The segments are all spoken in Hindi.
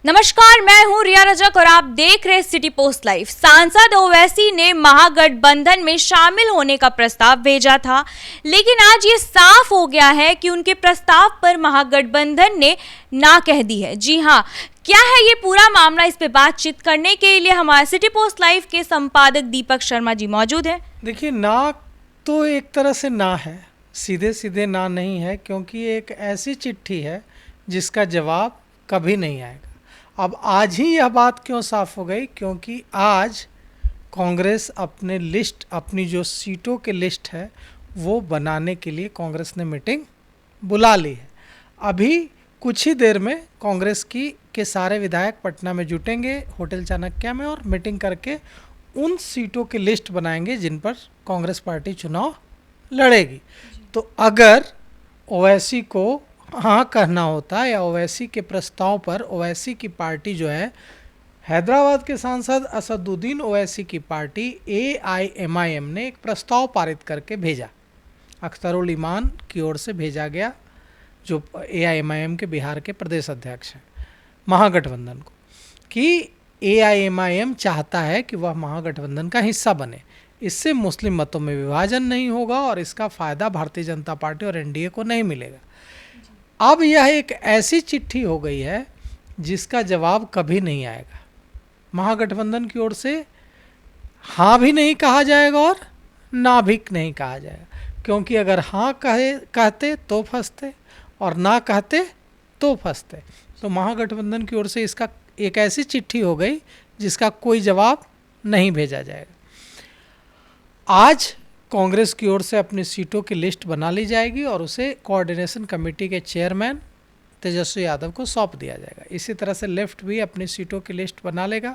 नमस्कार, मैं हूं रिया रजक और आप देख रहे सिटी पोस्ट लाइव। सांसद ओवैसी ने महागठबंधन में शामिल होने का प्रस्ताव भेजा था, लेकिन आज ये साफ हो गया है कि उनके प्रस्ताव पर महागठबंधन ने ना कह दी है। जी हां, क्या है ये पूरा मामला, इस पे बातचीत करने के लिए हमारे सिटी पोस्ट लाइव के संपादक दीपक शर्मा जी मौजूद हैं। देखिए, ना तो एक तरह से ना है, सीधे सीधे ना नहीं है, क्योंकि एक ऐसी चिट्ठी है जिसका जवाब कभी नहीं आएगा। अब आज ही यह बात क्यों साफ हो गई? क्योंकि आज कांग्रेस अपनी जो सीटों की लिस्ट है वो बनाने के लिए कांग्रेस ने मीटिंग बुला ली है। अभी कुछ ही देर में कांग्रेस के सारे विधायक पटना में जुटेंगे होटल चाणक्य में और मीटिंग करके उन सीटों की लिस्ट बनाएंगे जिन पर कांग्रेस पार्टी चुनाव लड़ेगी। तो अगर ओवैसी को हाँ कहना होता या ओवैसी के प्रस्ताव पर ओवैसी की पार्टी जो है, हैदराबाद के सांसद असदुद्दीन ओवैसी की पार्टी AIMIM ने एक प्रस्ताव पारित करके भेजा, अख्तरुल ईमान की ओर से भेजा गया, जो AIMIM के बिहार के प्रदेश अध्यक्ष हैं, महागठबंधन को, कि AIMIM चाहता है कि वह महागठबंधन का हिस्सा बने। इससे मुस्लिम मतों में विभाजन नहीं होगा और इसका फ़ायदा भारतीय जनता पार्टी और NDA को नहीं मिलेगा। अब यह एक ऐसी चिट्ठी हो गई है जिसका जवाब कभी नहीं आएगा। महागठबंधन की ओर से हाँ भी नहीं कहा जाएगा और ना भी नहीं कहा जाएगा, क्योंकि अगर हाँ कहते तो फंसते और ना कहते तो फंसते। तो महागठबंधन की ओर से इसका एक ऐसी चिट्ठी हो गई जिसका कोई जवाब नहीं भेजा जाएगा। आज कांग्रेस की ओर से अपनी सीटों की लिस्ट बना ली जाएगी और उसे कोऑर्डिनेशन कमेटी के चेयरमैन तेजस्वी यादव को सौंप दिया जाएगा। इसी तरह से लेफ्ट भी अपनी सीटों की लिस्ट बना लेगा,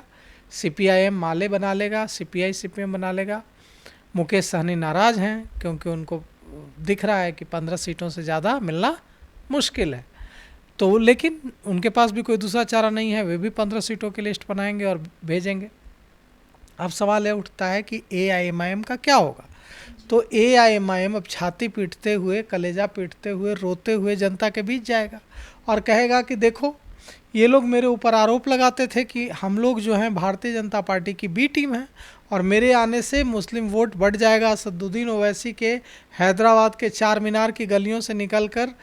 CPIM माले बना लेगा, CPI CPM बना लेगा। मुकेश सहनी नाराज़ हैं क्योंकि उनको दिख रहा है कि 15 सीटों से ज़्यादा मिलना मुश्किल है, तो लेकिन उनके पास भी कोई दूसरा चारा नहीं है, वे भी 15 सीटों की लिस्ट बनाएंगे और भेजेंगे। अब सवाल यह उठता है कि AIMIM का क्या होगा? तो AIMIM अब छाती पीटते हुए, कलेजा पीटते हुए, रोते हुए जनता के बीच जाएगा और कहेगा कि देखो, ये लोग मेरे ऊपर आरोप लगाते थे कि हम लोग जो हैं भारतीय जनता पार्टी की B टीम है और मेरे आने से मुस्लिम वोट बढ़ जाएगा। असदुद्दीन ओवैसी के हैदराबाद के चार मीनार की गलियों से निकलकर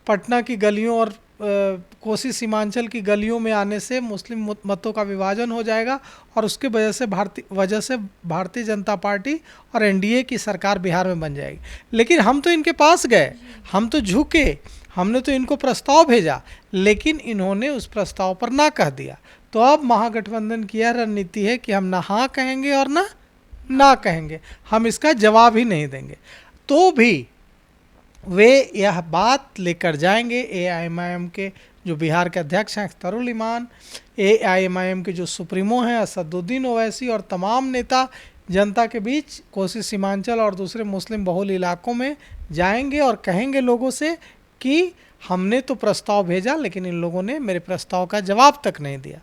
पटना की गलियों और कोसी सीमांचल की गलियों में आने से मुस्लिम मतों का विभाजन हो जाएगा और उसके वजह से भारतीय जनता पार्टी और NDA की सरकार बिहार में बन जाएगी। लेकिन हम तो इनके पास गए, हम तो झुके, हमने तो इनको प्रस्ताव भेजा, लेकिन इन्होंने उस प्रस्ताव पर ना कह दिया। तो अब महागठबंधन की यह रणनीति है कि हम ना हाँ कहेंगे और ना कहेंगे, हम इसका जवाब ही नहीं देंगे। तो भी वे यह बात लेकर जाएंगे AIMIM के जो बिहार के अध्यक्ष हैं अख्तरुल ईमान, AIMIM के जो सुप्रीमो हैं असदुद्दीन ओवैसी और तमाम नेता जनता के बीच कोसी सीमांचल और दूसरे मुस्लिम बहुल इलाकों में जाएंगे और कहेंगे लोगों से कि हमने तो प्रस्ताव भेजा लेकिन इन लोगों ने मेरे प्रस्ताव का जवाब तक नहीं दिया।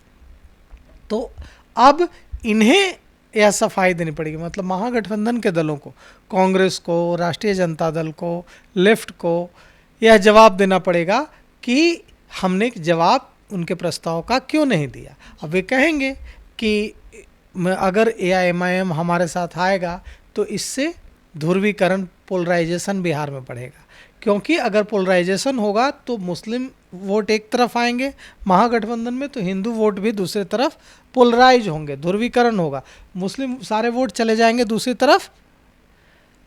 तो अब इन्हें यह सफाई देनी पड़ेगी, मतलब महागठबंधन के दलों को, कांग्रेस को, राष्ट्रीय जनता दल को, लेफ्ट को यह जवाब देना पड़ेगा कि हमने जवाब उनके प्रस्ताव का क्यों नहीं दिया। अब वे कहेंगे कि अगर AIMIM हमारे साथ आएगा तो इससे ध्रुवीकरण, पोलराइजेशन बिहार में बढ़ेगा, क्योंकि अगर पोलराइजेशन होगा तो मुस्लिम वोट एक तरफ आएंगे महागठबंधन में, तो हिंदू वोट भी दूसरी तरफ पोलराइज होंगे, ध्रुवीकरण होगा, मुस्लिम सारे वोट चले जाएंगे दूसरी तरफ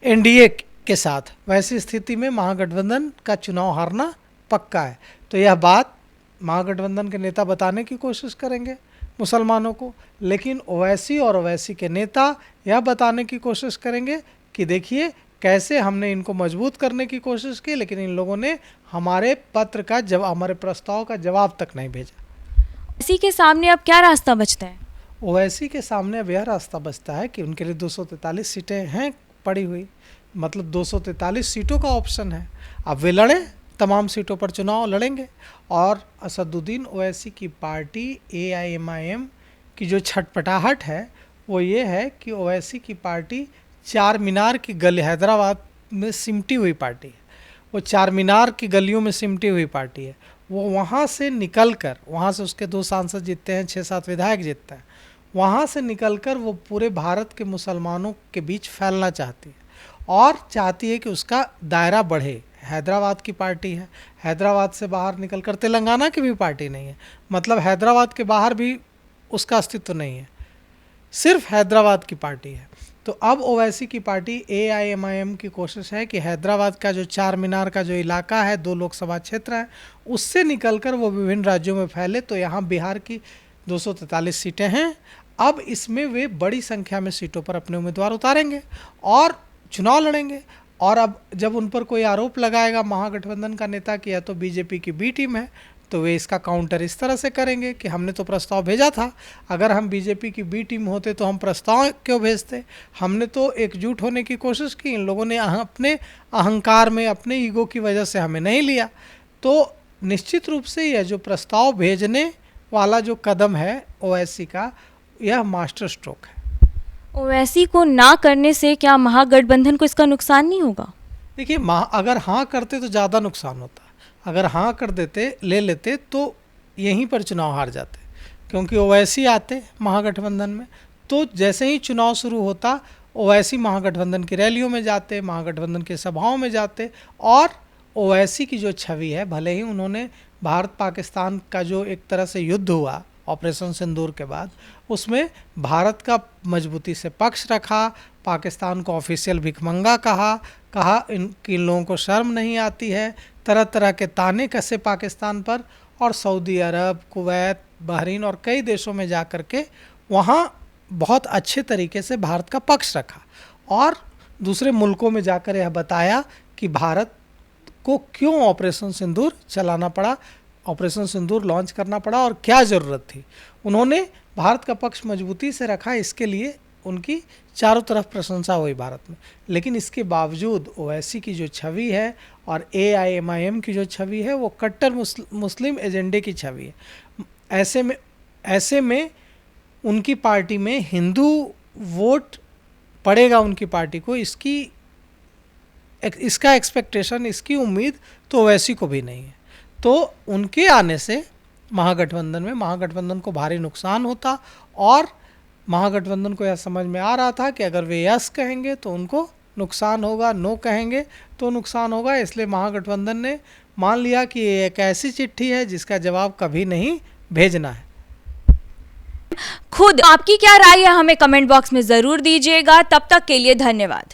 NDA के साथ। वैसी स्थिति में महागठबंधन का चुनाव हारना पक्का है। तो यह बात महागठबंधन के नेता बताने की कोशिश करेंगे मुसलमानों को, लेकिन ओवैसी और ओवैसी के नेता यह बताने की कोशिश करेंगे कि देखिए कैसे हमने इनको मजबूत करने की कोशिश की, लेकिन इन लोगों ने हमारे पत्र का जवाब, हमारे प्रस्ताव का जवाब तक नहीं भेजा। इसी के सामने अब क्या रास्ता बचता है? ओवैसी के सामने अब यह रास्ता बचता है कि उनके लिए 243 सीटें हैं पड़ी हुई, मतलब 243 सीटों का ऑप्शन है। अब वे लड़ें, तमाम सीटों पर चुनाव लड़ेंगे और असदुद्दीन ओवैसी की पार्टी AIMIM की जो छटपटाहट है वो ये है कि ओवैसी की पार्टी चार मीनार की गली, हैदराबाद में सिमटी हुई पार्टी है, वो चार मीनार की गलियों में सिमटी हुई पार्टी है। वो वहाँ से निकलकर, वहाँ से उसके 2 सांसद जीतते हैं, 6-7 विधायक जीतते हैं, वहाँ से निकलकर वो पूरे भारत के मुसलमानों के बीच फैलना चाहती है और चाहती है कि उसका दायरा बढ़े। हैदराबाद की पार्टी है, हैदराबाद से बाहर निकलकर तेलंगाना की भी पार्टी नहीं है, मतलब हैदराबाद के बाहर भी उसका अस्तित्व नहीं है, सिर्फ हैदराबाद की पार्टी है। तो अब ओवैसी की पार्टी AIMIM की कोशिश है कि हैदराबाद का जो चार मीनार का जो इलाका है, 2 लोकसभा क्षेत्र हैं, उससे निकलकर वो विभिन्न राज्यों में फैले। तो यहाँ बिहार की 243 सीटें हैं, अब इसमें वे बड़ी संख्या में सीटों पर अपने उम्मीदवार उतारेंगे और चुनाव लड़ेंगे। और अब जब उन पर कोई आरोप लगाएगा महागठबंधन का नेता कि या तो बीजेपी की बी टीम है, तो वे इसका काउंटर इस तरह से करेंगे कि हमने तो प्रस्ताव भेजा था, अगर हम बीजेपी की बी टीम होते तो हम प्रस्ताव क्यों भेजते, हमने तो एकजुट होने की कोशिश की, इन लोगों ने अपने अहंकार में, अपने ईगो की वजह से हमें नहीं लिया। तो निश्चित रूप से यह जो प्रस्ताव भेजने वाला जो कदम है ओवैसी का, यह मास्टर स्ट्रोक है। ओवैसी को ना करने से क्या महागठबंधन को इसका नुकसान नहीं होगा? देखिए, अगर हाँ करते तो ज़्यादा नुकसान होता, अगर हाँ कर देते, ले लेते, तो यहीं पर चुनाव हार जाते, क्योंकि ओवैसी आते महागठबंधन में, तो जैसे ही चुनाव शुरू होता ओवैसी महागठबंधन की रैलियों में जाते, महागठबंधन की सभाओं में जाते, और ओवैसी की जो छवि है, भले ही उन्होंने भारत पाकिस्तान का जो एक तरह से युद्ध हुआ ऑपरेशन सिंदूर के बाद, उसमें भारत का मजबूती से पक्ष रखा, पाकिस्तान को ऑफिशियल भिखमंगा कहा इन लोगों को शर्म नहीं आती है, तरह तरह के ताने कसे पाकिस्तान पर, और सऊदी अरब, कुवैत, बहरीन और कई देशों में जा कर के वहाँ बहुत अच्छे तरीके से भारत का पक्ष रखा, और दूसरे मुल्कों में जाकर यह बताया कि भारत को क्यों ऑपरेशन सिंदूर चलाना पड़ा, ऑपरेशन सिंदूर लॉन्च करना पड़ा और क्या ज़रूरत थी। उन्होंने भारत का पक्ष मजबूती से रखा, इसके लिए उनकी चारों तरफ प्रशंसा हुई भारत में। लेकिन इसके बावजूद ओवैसी की जो छवि है और AIMIM की जो छवि है, वो कट्टर मुस्लिम एजेंडे की छवि है। ऐसे में उनकी पार्टी में हिंदू वोट पड़ेगा उनकी पार्टी को, इसका एक्सपेक्टेशन, इसकी उम्मीद तो ओवैसी को भी नहीं है। तो उनके आने से महागठबंधन को भारी नुकसान होता, और महागठबंधन को यह समझ में आ रहा था कि अगर वे यस कहेंगे तो उनको नुकसान होगा, नो कहेंगे तो नुकसान होगा। इसलिए महागठबंधन ने मान लिया कि ये एक ऐसी चिट्ठी है जिसका जवाब कभी नहीं भेजना है। खुद आपकी क्या राय है हमें कमेंट बॉक्स में ज़रूर दीजिएगा। तब तक के लिए धन्यवाद।